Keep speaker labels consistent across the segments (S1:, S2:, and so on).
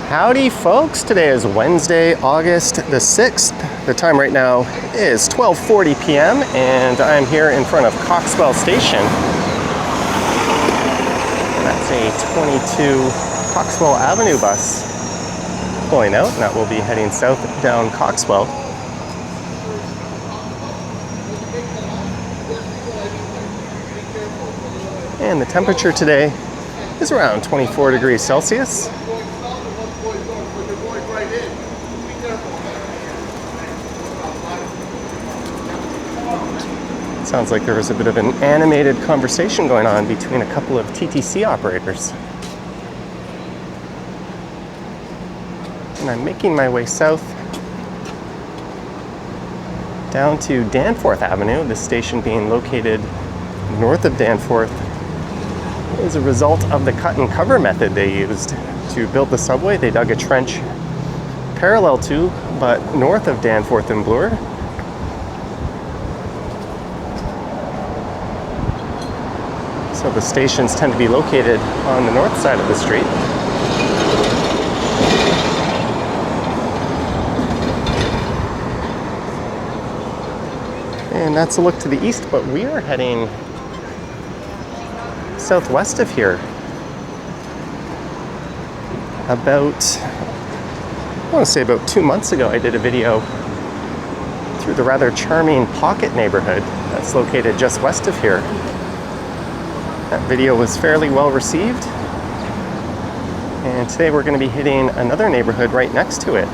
S1: Howdy folks, today is Wednesday, August the 6th. The time right now is 12:40 p.m. and I'm here in front of Coxwell Station. That's a 22 Coxwell Avenue bus pulling out, and that will be heading south down Coxwell. And the temperature today is around 24 degrees Celsius. Sounds like there was a bit of an animated conversation going on between a couple of TTC operators. And I'm making my way south down to Danforth Avenue, this station being located north of Danforth as a result of the cut and cover method they used to build the subway. They dug a trench parallel to, but north of Danforth and Bloor. So the stations tend to be located on the north side of the street. And that's a look to the east, but we are heading southwest of here. I want to say about 2 months ago, I did a video through the rather charming Pocket neighborhood that's located just west of here. That video was fairly well received, and today we're going to be hitting another neighborhood right next to it,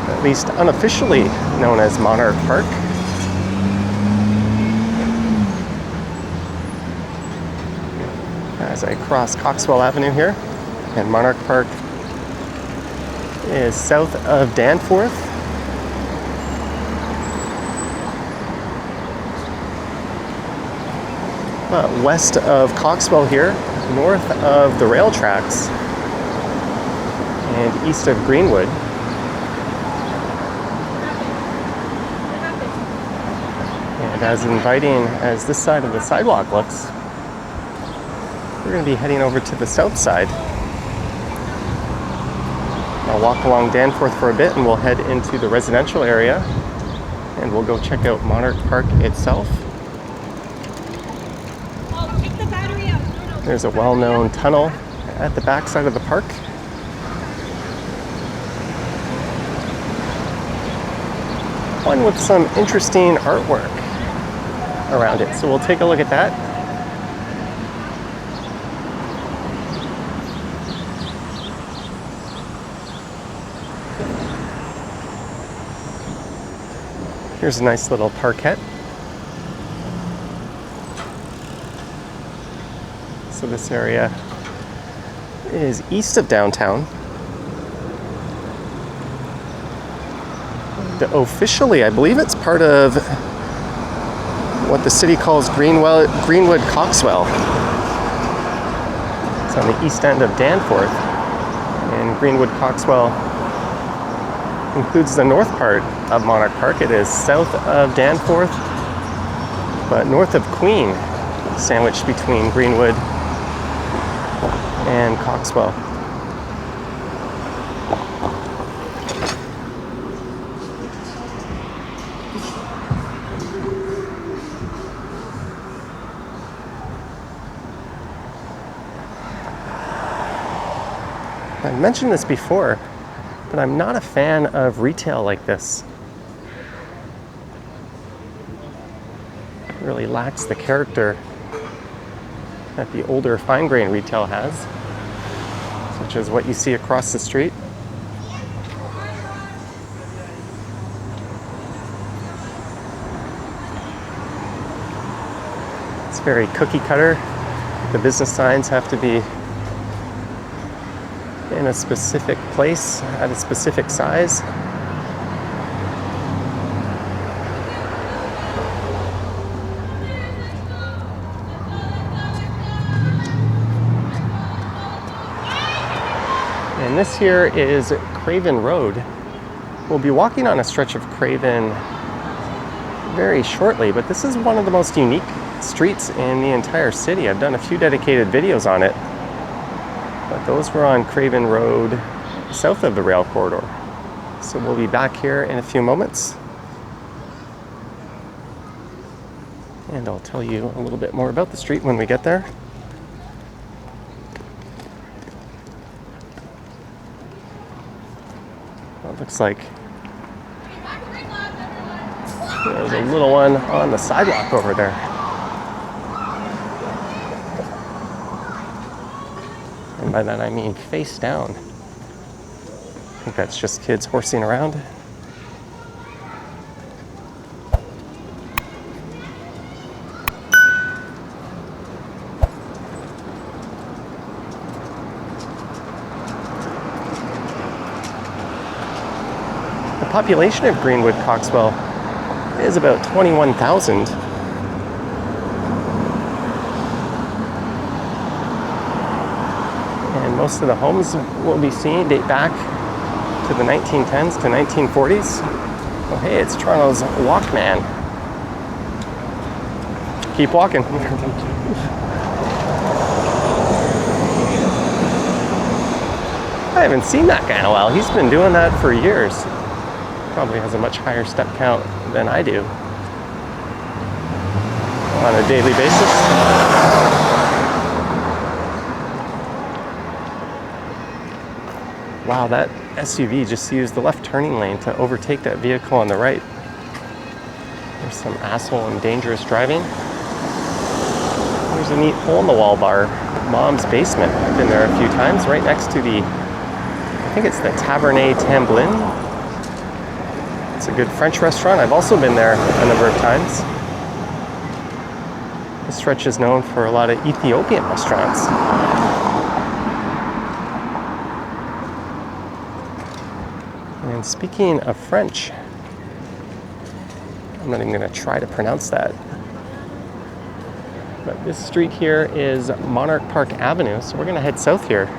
S1: at least unofficially known as Monarch Park. As I cross Coxwell Avenue here, and Monarch Park is south of Danforth. West of Coxwell here, north of the rail tracks, and east of Greenwood. And as inviting as this side of the sidewalk looks, we're going to be heading over to the south side. I'll walk along Danforth for a bit and we'll head into the residential area, and we'll go check out Monarch Park itself. There's a well-known tunnel at the back side of the park. One with some interesting artwork around it, so we'll take a look at that. Here's a nice little parquet. So this area is east of downtown. Officially, I believe it's part of what the city calls Greenwood Coxwell. It's on the east end of Danforth, and Greenwood Coxwell includes the north part of Monarch Park. It is south of Danforth, but north of Queen, sandwiched between Greenwood and Coxwell. I mentioned this before, but I'm not a fan of retail like this. It really lacks the character that the older fine grain retail has, such as what you see across the street. It's very cookie cutter. The business signs have to be in a specific place at a specific size. And this here is Craven Road. We'll be walking on a stretch of Craven very shortly, but this is one of the most unique streets in the entire city. I've done a few dedicated videos on it, but Those were on Craven Road, south of the rail corridor. So we'll be back here in a few moments. And I'll tell you a little bit more about the street when we get there. Well, it looks like there's a little one on the sidewalk over there. And by that I mean face down. I think that's just kids horsing around. The population of Greenwood Coxwell is about 21,000. And most of the homes we'll be seeing date back to the 1910s to 1940s. Oh, hey, it's Toronto's Walkman. Keep walking. I haven't seen that guy in a while. He's been doing that for years. Probably has a much higher step count than I do on a daily basis. Wow, that SUV just used the left turning lane to overtake that vehicle on the right. There's some asshole and dangerous driving. There's a neat hole-in-the-wall bar, Mom's Basement. I've been there a few times, right next to the, I think it's the Tavernet Tamblin. It's a good French restaurant. I've also been there a number of times. This stretch is known for a lot of Ethiopian restaurants. And speaking of French, I'm not even going to try to pronounce that. But this street here is Monarch Park Avenue, so we're going to head south here.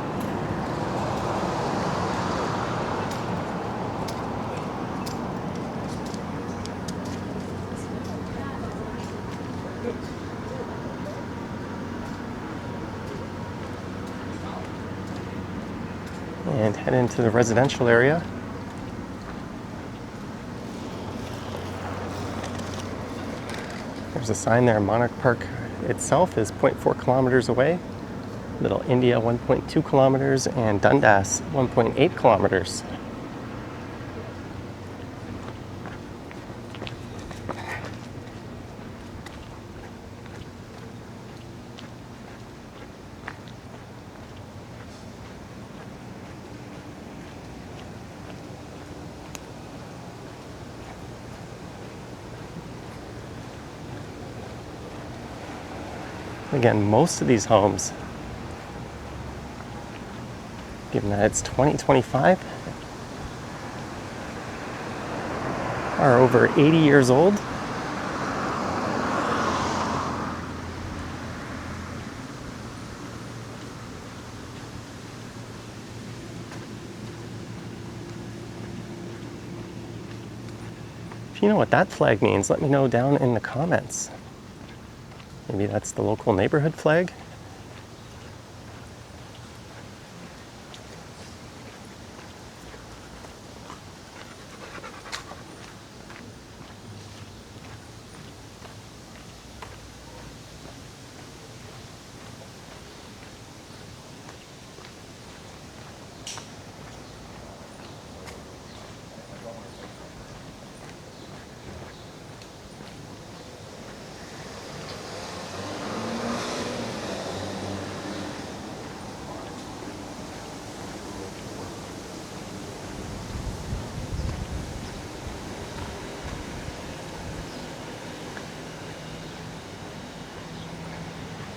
S1: And head into the residential area. There's a sign there, Monarch Park itself is 0.4 kilometers away. Little India 1.2 kilometers and Dundas 1.8 kilometers. Again, most of these homes, given that it's 2025, are over 80 years old. If you know what that flag means, let me know down in the comments. Maybe that's the local neighborhood flag.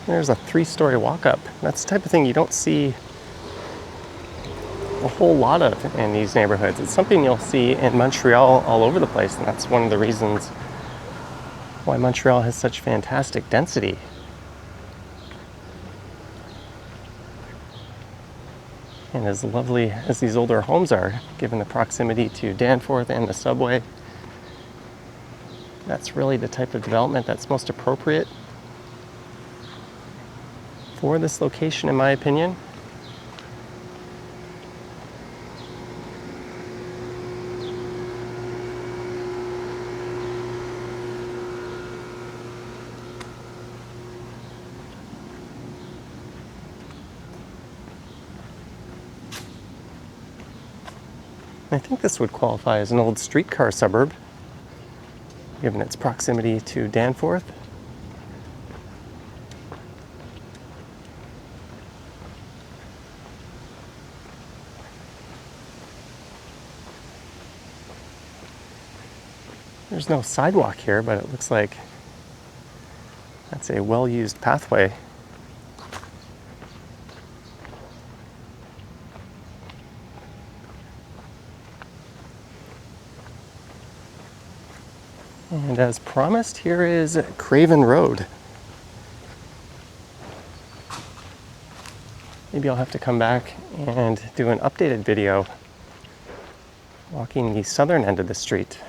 S1: There's a 3-story walk-up. That's the type of thing you don't see a whole lot of in these neighborhoods. It's something you'll see in Montreal all over the place, and that's one of the reasons why Montreal has such fantastic density. And as lovely as these older homes are, given the proximity to Danforth and the subway, that's really the type of development that's most appropriate for this location, in my opinion. I think this would qualify as an old streetcar suburb, given its proximity to Danforth. There's no sidewalk here, but it looks like that's a well-used pathway. And as promised, here is Craven Road. Maybe I'll have to come back and do an updated video walking the southern end of the street.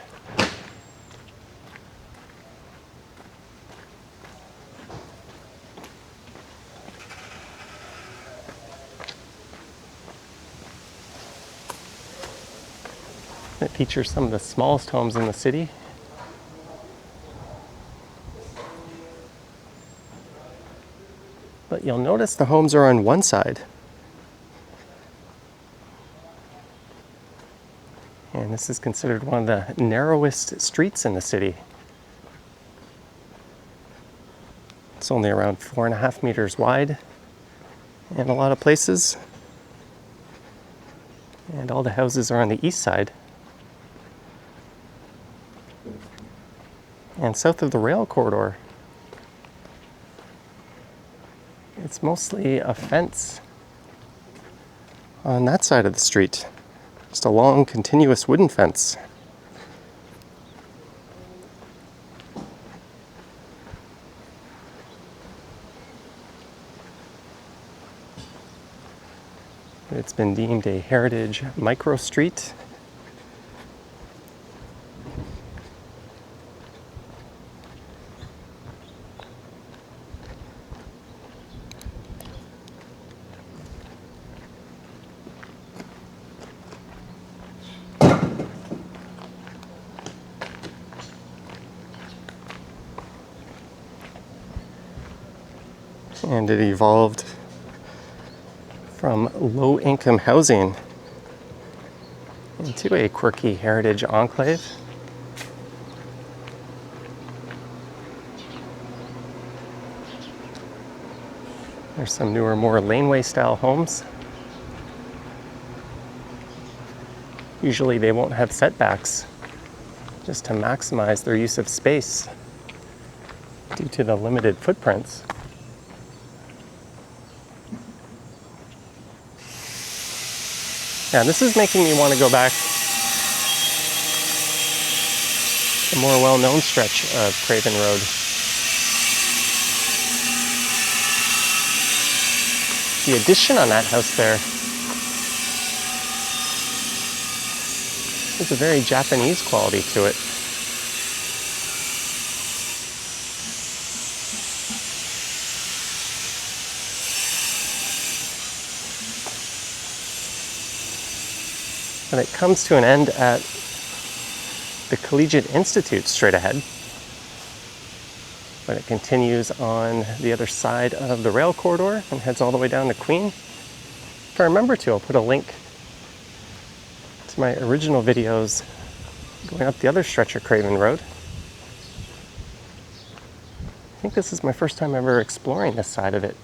S1: It features some of the smallest homes in the city. But you'll notice the homes are on one side. And this is considered one of the narrowest streets in the city. It's only around 4.5 meters wide in a lot of places. And all the houses are on the east side. And south of the rail corridor, it's mostly a fence on that side of the street. Just a long, continuous wooden fence. It's been deemed a heritage micro street. And it evolved from low-income housing into a quirky heritage enclave. There's some newer, more laneway-style homes. Usually they won't have setbacks, just to maximize their use of space due to the limited footprints. Yeah, this is making me want to go back the more well-known stretch of Craven Road. The addition on that house there has a very Japanese quality to it. And it comes to an end at the Collegiate Institute straight ahead. But it continues on the other side of the rail corridor and heads all the way down to Queen. If I remember to, I'll put a link to my original videos going up the other stretch of Craven Road. I think this is my first time ever exploring this side of it.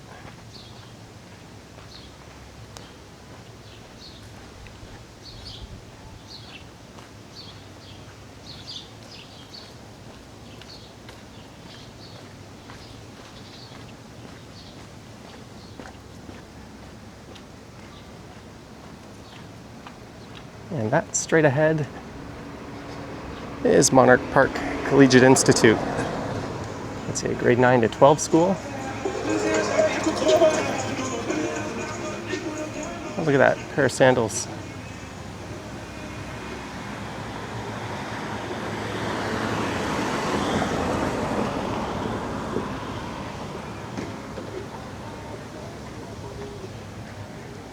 S1: And that straight ahead is Monarch Park Collegiate Institute. Let's see, a grade 9 to 12 school. Oh, look at that pair of sandals.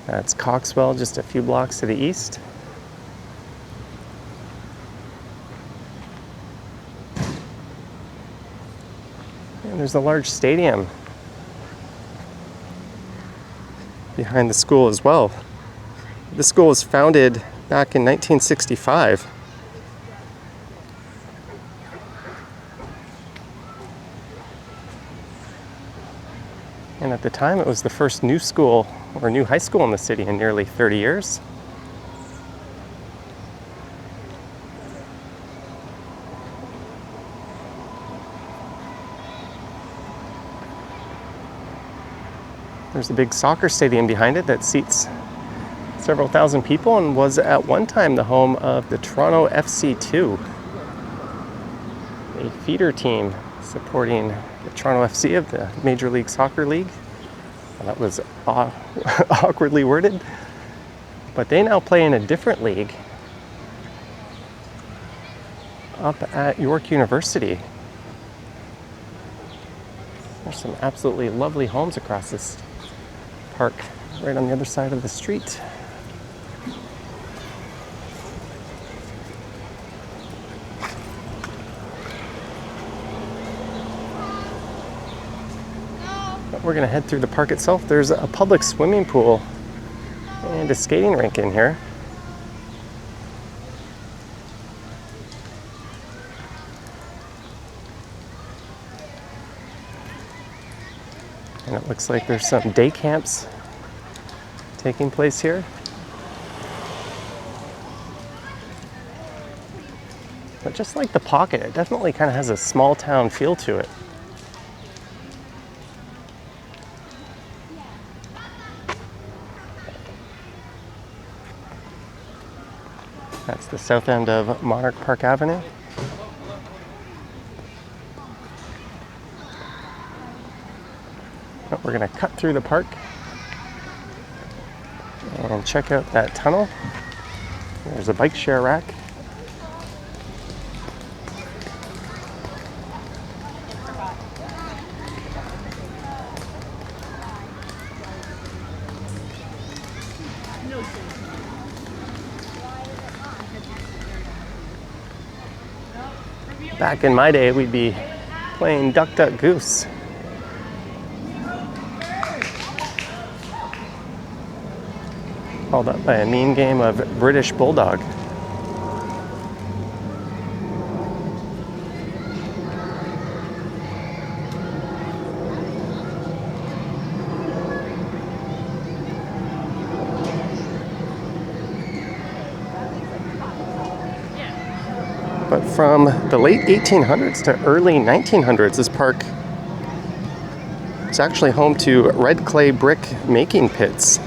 S1: That's Coxwell, just a few blocks to the east. And there's a large stadium behind the school as well. This school was founded back in 1965. And at the time, it was the first new school or new high school in the city in nearly 30 years. There's a big soccer stadium behind it that seats several thousand people and was at one time the home of the Toronto FC2, a feeder team supporting the Toronto FC of the Major League Soccer League. Well, that was awkwardly worded, but they now play in a different league up at York University. There's some absolutely lovely homes across this park right on the other side of the street. We're going to head through the park itself. There's a public swimming pool and a skating rink in here. And it looks like there's some day camps taking place here. But just like the Pocket, it definitely kind of has a small town feel to it. That's the south end of Monarch Park Avenue. Oh, we're going to cut through the park and check out that tunnel. There's a bike share rack. Back in my day, we'd be playing Duck, Duck, Goose. Followed up by a mean game of British Bulldog. But from the late 1800s to early 1900s, this park is actually home to red clay brick making pits.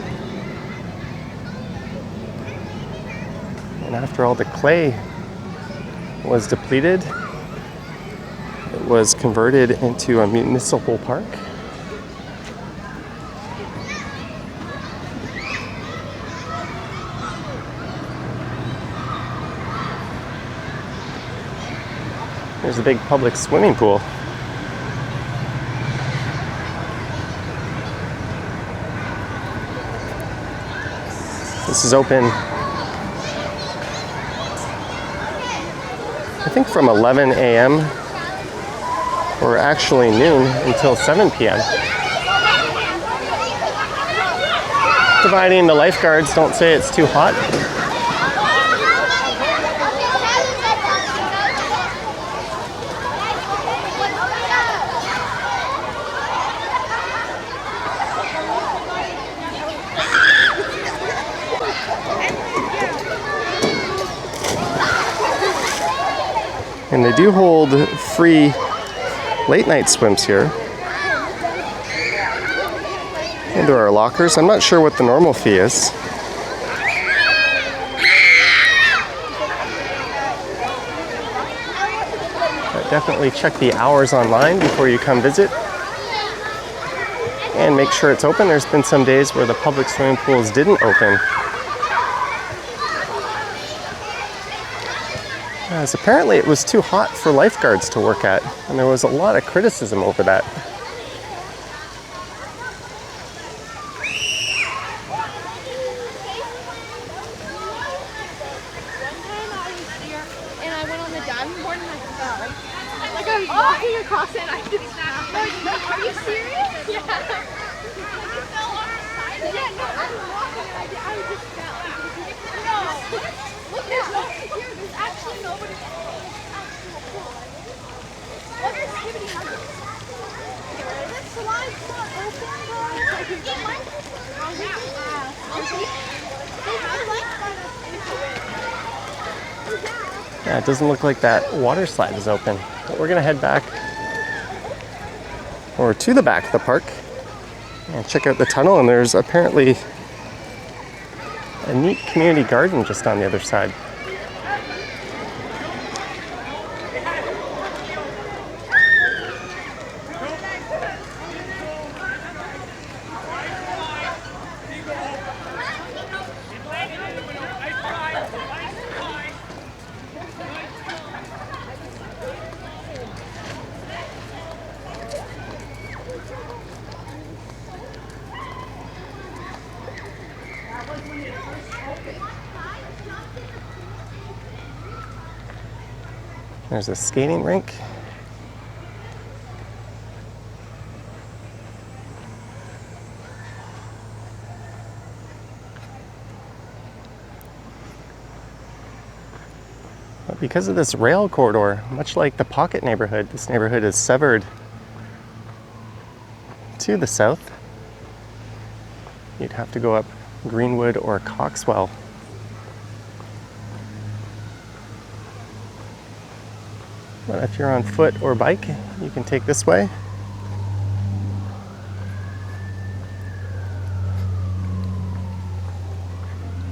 S1: And after all the clay was depleted, it was converted into a municipal park. There's a big public swimming pool. This is open, I think, from 11 a.m. or actually noon until 7 p.m. Providing the lifeguards don't say it's too hot. And they do hold free late night swims here. And there are lockers. I'm not sure what the normal fee is. But definitely check the hours online before you come visit. And make sure it's open. There's been some days where the public swimming pools didn't open. As apparently it was too hot for lifeguards to work at, and there was a lot of criticism over that.
S2: And I went on the diving board and I fell. Like I was walking across it and I just snapped. Are you serious? Yeah. I fell on the side. Yeah, no, I was walking and I just fell. No, look, there's nobody here. There's actually nobody. It's actual pool. What is activity nuggets? This slide's not open, bro. I can get mine.
S1: Yeah, it doesn't look like that water slide is open. But we're gonna head back, or to the back of the park, and check out the tunnel, and there's apparently a neat community garden just on the other side. There's a skating rink. But because of this rail corridor, much like the Pocket neighborhood, this neighborhood is severed to the south. You'd have to go up Greenwood or Coxwell. But if you're on foot or bike, you can take this way.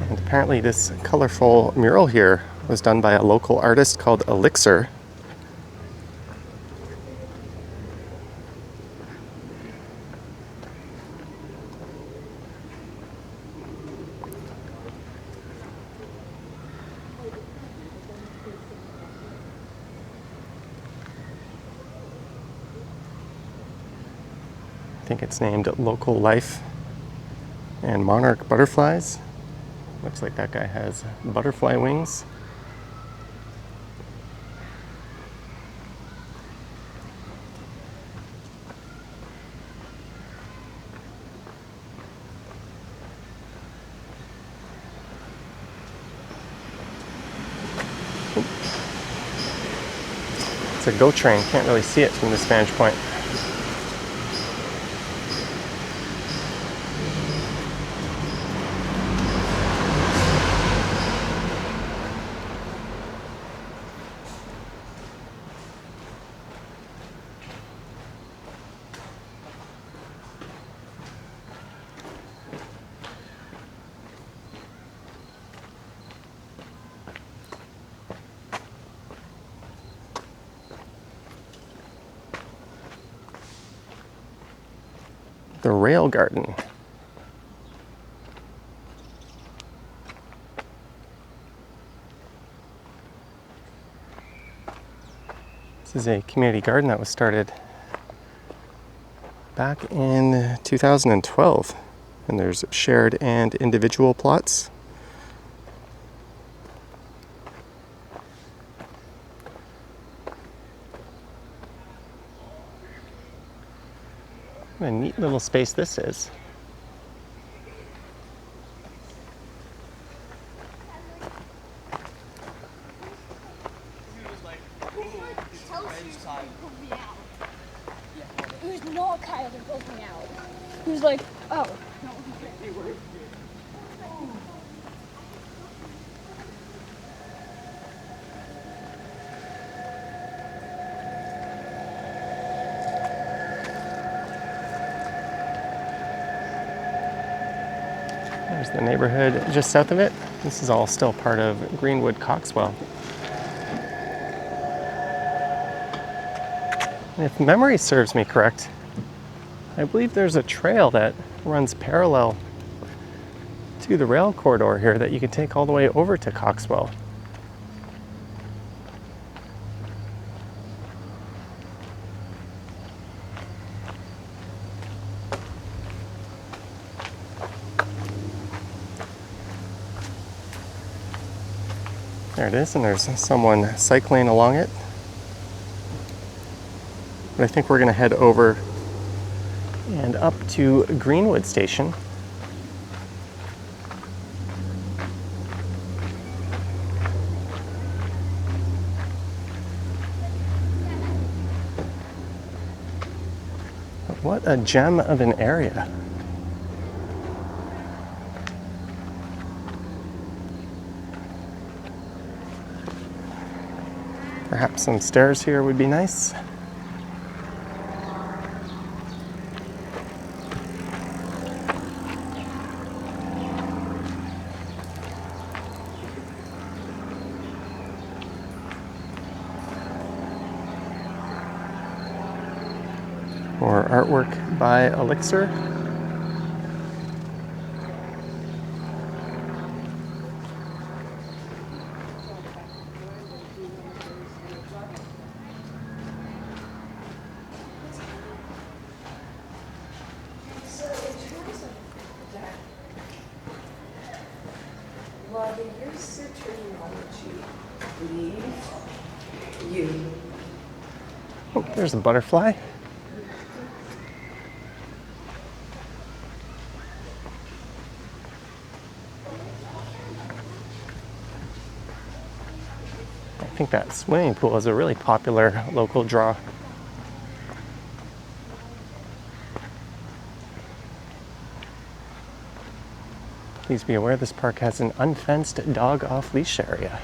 S1: And apparently this colorful mural here was done by a local artist called Elixir. I think it's named Local Life and Monarch Butterflies. Looks like that guy has butterfly wings. It's a GO train, can't really see it from this vantage point. The Rail Garden. This is a community garden that was started back in 2012, and there's shared and individual plots. What a neat little space this is.
S2: It was not Kyle that pulled me out. He was like, oh.
S1: There's the neighborhood just south of it. This is all still part of Greenwood Coxwell. And if memory serves me correct, I believe there's a trail that runs parallel to the rail corridor here that you can take all the way over to Coxwell. There it is, and there's someone cycling along it. But I think we're going to head over and up to Greenwood Station What a gem of an area. Perhaps some stairs here would be nice. More artwork by Elixir.
S3: Well, the use of terminology leave you.
S1: Oh, there's a butterfly. I think that swimming pool is a really popular local draw. Please be aware this park has an unfenced dog off-leash area.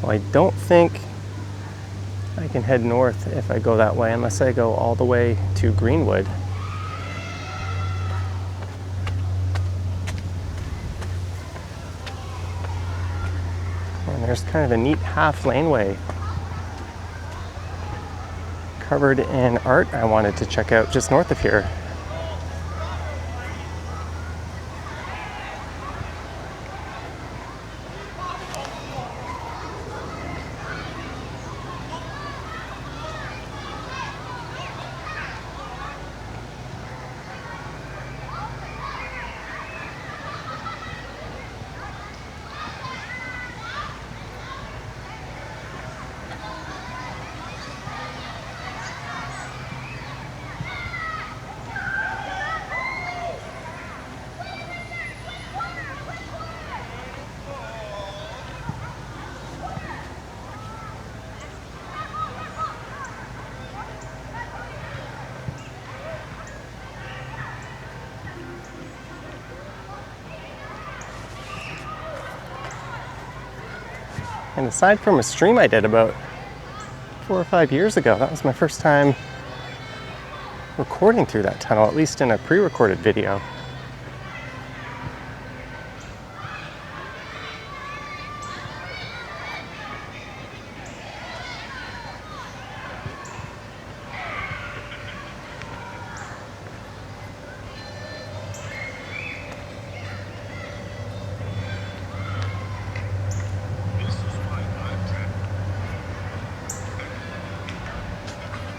S1: Well, I don't think I can head north if I go that way, unless I go all the way to Greenwood. And there's kind of a neat half laneway covered in art I wanted to check out just north of here. And aside from a stream I did about 4 or 5 years ago, that was my first time recording through that tunnel, at least in a pre-recorded video.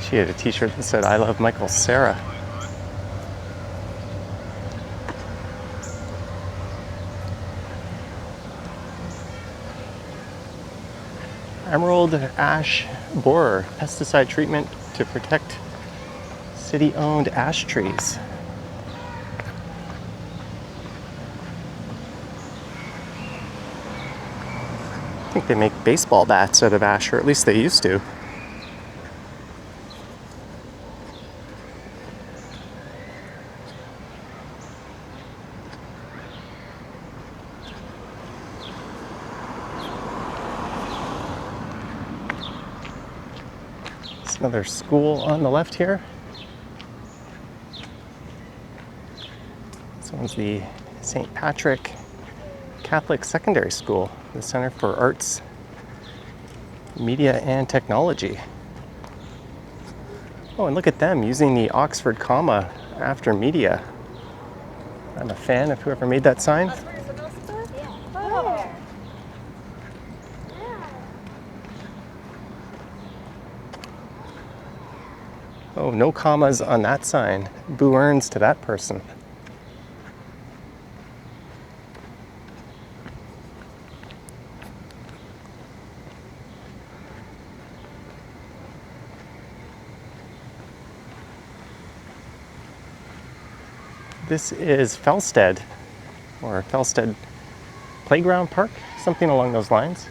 S1: She had a t-shirt that said, "I love Michael Cera." Emerald ash borer, pesticide treatment to protect city-owned ash trees. I think they make baseball bats out of ash, or at least they used to. Another school on the left here. This one's the St. Patrick Catholic Secondary School, the Center for Arts, Media and Technology. Oh, and look at them using the Oxford comma after media. I'm a fan of whoever made that sign. Oh, no commas on that sign. Boo earns to that person. This is Felsted, or Felsted Playground Park, something along those lines.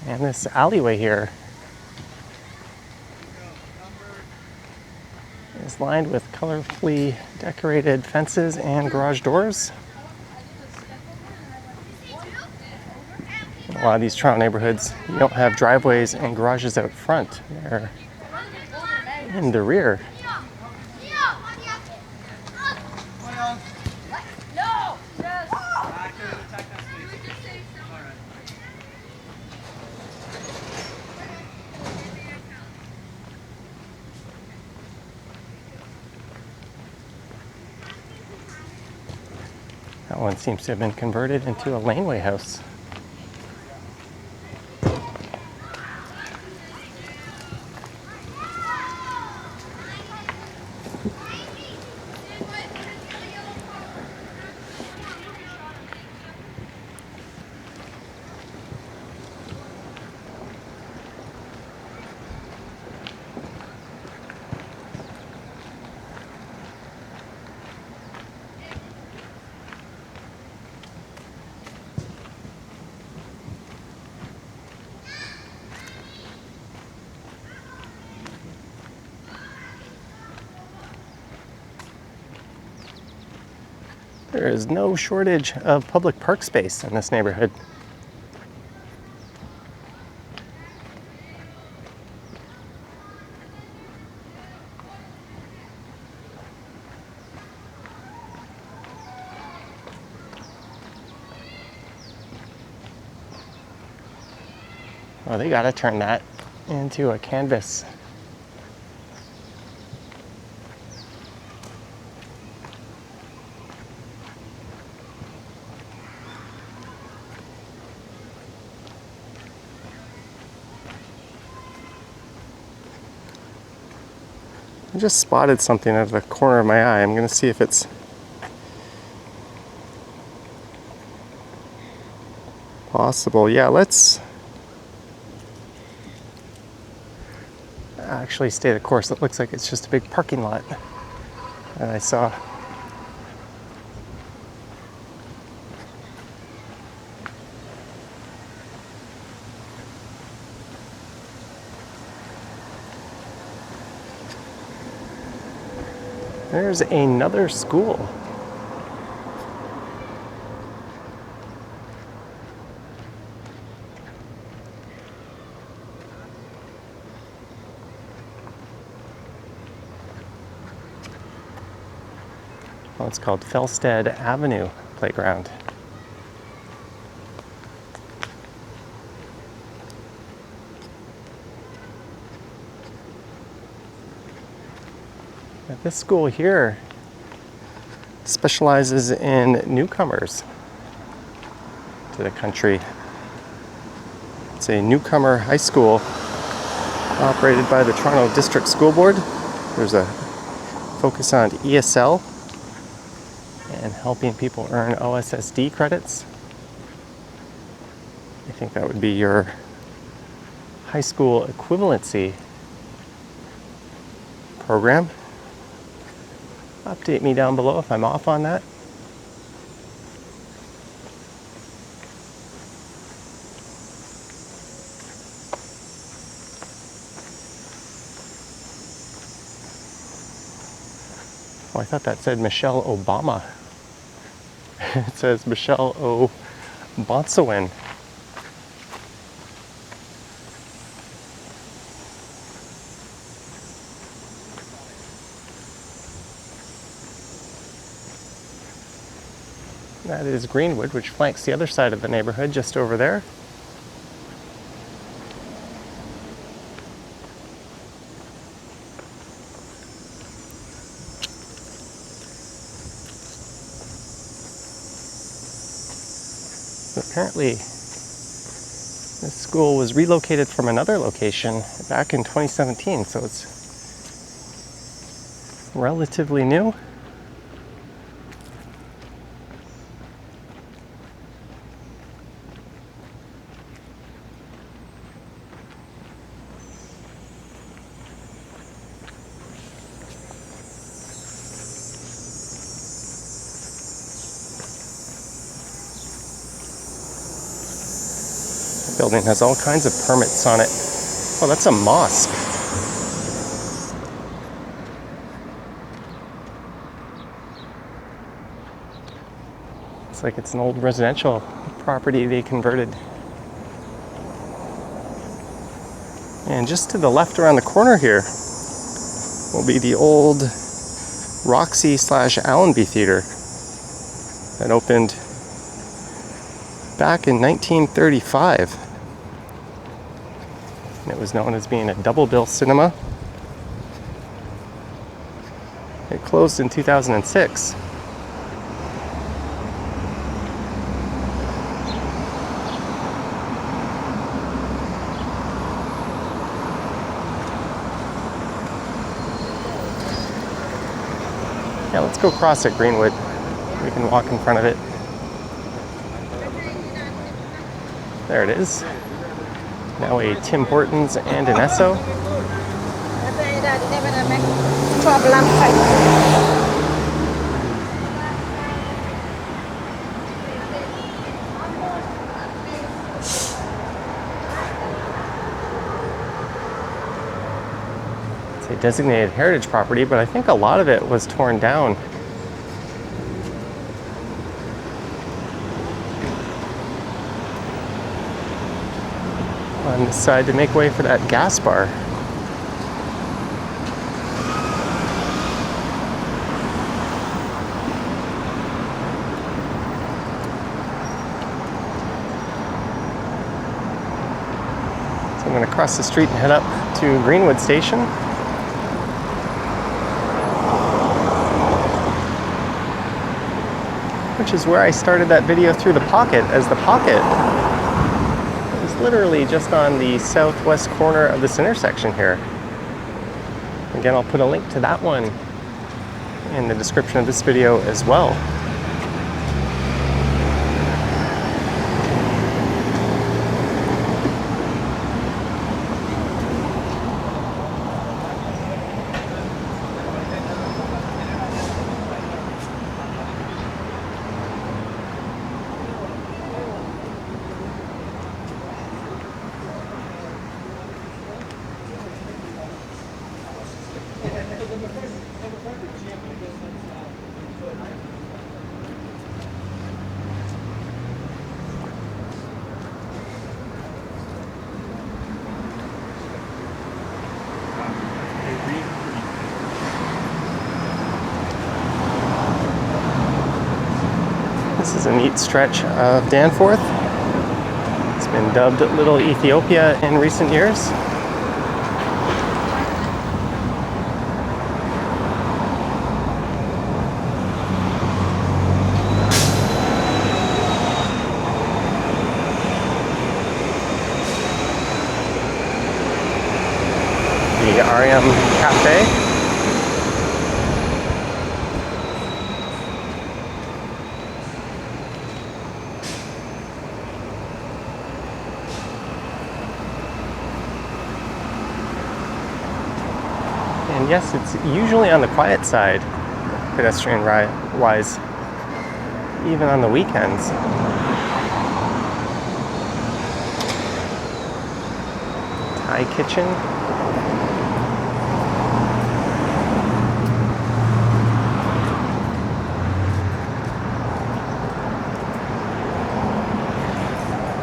S1: And this alleyway here is lined with colorfully decorated fences and garage doors. In a lot of these Toronto neighborhoods, you don't have driveways and garages out front. They're in the rear. That one seems to have been converted into a laneway house. There is no shortage of public park space in this neighborhood. Oh, they gotta turn that into a canvas. I just spotted something out of the corner of my eye. I'm gonna see if it's possible. Yeah, let's actually stay the course. It looks like it's just a big parking lot that I saw. There's another school. Well, it's called Felsted Avenue Playground. This school here specializes in newcomers to the country. It's a newcomer high school operated by the Toronto District School Board. There's a focus on ESL and helping people earn OSSD credits. I think that would be your high school equivalency program. Update me down below if I'm off on that. Oh, I thought that said Michelle Obama. It says Michelle O. Bonsawin. That is Greenwood, which flanks the other side of the neighborhood, just over there. Apparently, this school was relocated from another location back in 2017, so it's relatively new. The building has all kinds of permits on it. Oh, that's a mosque. It's like it's an old residential property they converted. And just to the left around the corner here will be the old Roxy/Allenby Theater that opened back in 1935. And it was known as being a double bill cinema. It closed in 2006. Yeah, let's go across at Greenwood. We can walk in front of it. There it is. Now a Tim Hortons and an Esso. It's a designated heritage property, but I think a lot of it was torn down. On this side to make way for that gas bar. So I'm going to cross the street and head up to Greenwood Station. Which is where I started that video through the Pocket, as the Pocket literally just on the southwest corner of this intersection here. Again, I'll put a link to that one in the description of this video as well. This is a neat stretch of Danforth. It's been dubbed Little Ethiopia in recent years. The Ariam Cafe. And yes, it's usually on the quiet side, pedestrian-wise, even on the weekends. Thai kitchen.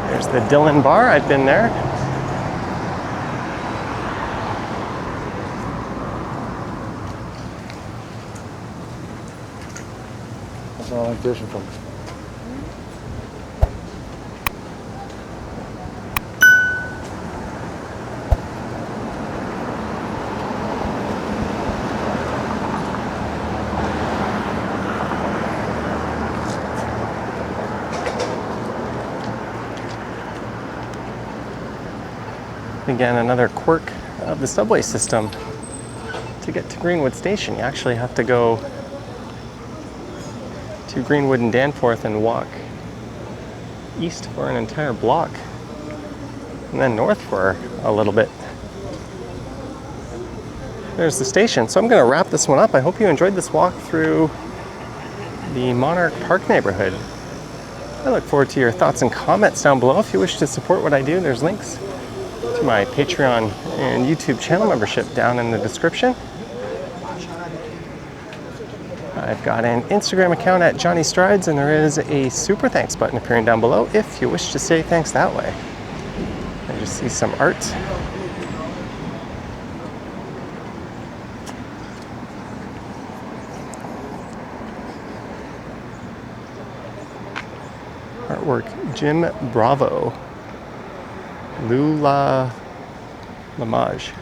S1: There's the Dillon Bar, I've been there.
S4: That's all I'm fishing from.
S1: Again, another quirk of the subway system. To get to Greenwood Station, you actually have to go to Greenwood and Danforth and walk east for an entire block, and then north for a little bit. There's the station. So I'm going to wrap this one up. I hope you enjoyed this walk through the Monarch Park neighborhood. I look forward to your thoughts and comments down below. If you wish to support what I do, there's links to my Patreon and YouTube channel membership down in the description. I've got an Instagram account at Johnny Strides, and there is a super thanks button appearing down below if you wish to say thanks that way. I just see some art. Artwork, Jim Bravo, Lula Lamage.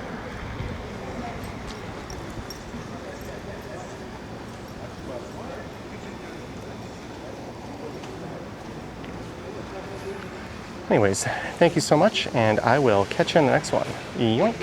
S1: Anyways, thank you so much, and I will catch you in the next one. Yoink!